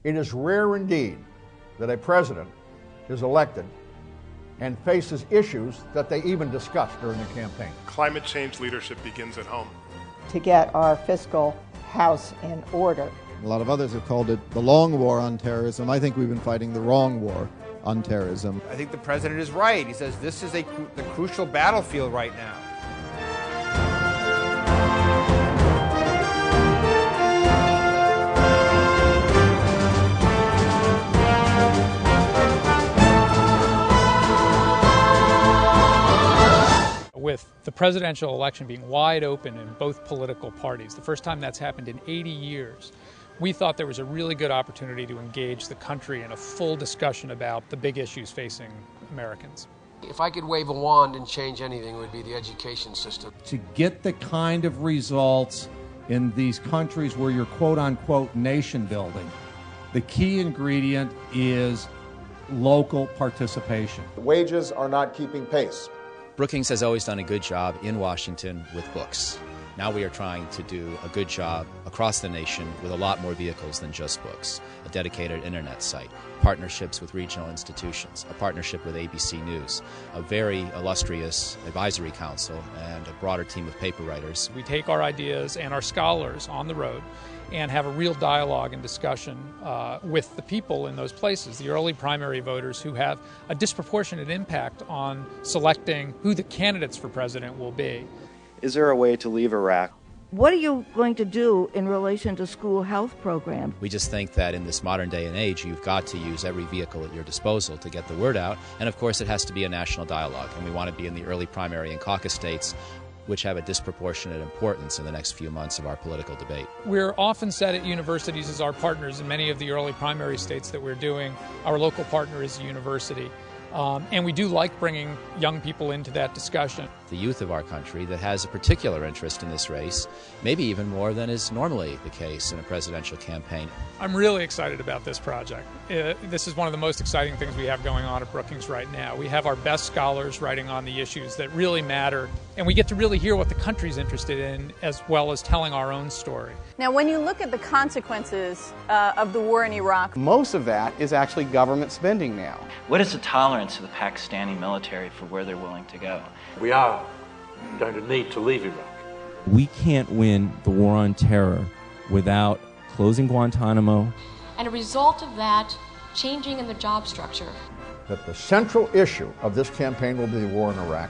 It is rare indeed that a president is elected and faces issues that they even discussed during the campaign. Climate change leadership begins at home. To get our fiscal house in order. A lot of others have called it the long war on terrorism. I think we've been fighting the wrong war on terrorism. I think the president is right. He says this is the crucial battlefield right now. With the presidential election being wide open in both political parties, the first time that's happened in 80 years, we thought there was a really good opportunity to engage the country in a full discussion about the big issues facing Americans. If I could wave a wand and change anything, it would be the education system. To get the kind of results in these countries where you're quote-unquote nation building, the key ingredient is local participation. The wages are not keeping pace. Brookings has always done a good job in Washington with books. Now we are trying to do a good job across the nation with a lot more vehicles than just books. A dedicated internet site, partnerships with regional institutions, a partnership with ABC News, a very illustrious advisory council, and a broader team of paper writers. We take our ideas and our scholars on the road and have a real dialogue and discussion with the people in those places, the early primary voters who have a disproportionate impact on selecting who the candidates for president will be. Is there a way to leave Iraq? What are you going to do in relation to school health programs? We just think that in this modern day and age, you've got to use every vehicle at your disposal to get the word out. And of course, it has to be a national dialogue. And we want to be in the early primary and caucus states, which have a disproportionate importance in the next few months of our political debate. We're often said at universities as our partners in many of the early primary states that we're doing. Our local partner is a university. And we do like bringing young people into that discussion. The youth of our country that has a particular interest in this race, maybe even more than is normally the case in a presidential campaign. I'm really excited about this project. This is one of the most exciting things we have going on at Brookings right now. We have our best scholars writing on the issues that really matter, and we get to really hear what the country's interested in as well as telling our own story. Now, when you look at the consequences of the war in Iraq, most of that is actually government spending now. What is the tolerance of the Pakistani military for where they're willing to go? We are going to need to leave Iraq. We can't win the war on terror without closing Guantanamo. And a result of that, changing in the job structure. That the central issue of this campaign will be the war in Iraq.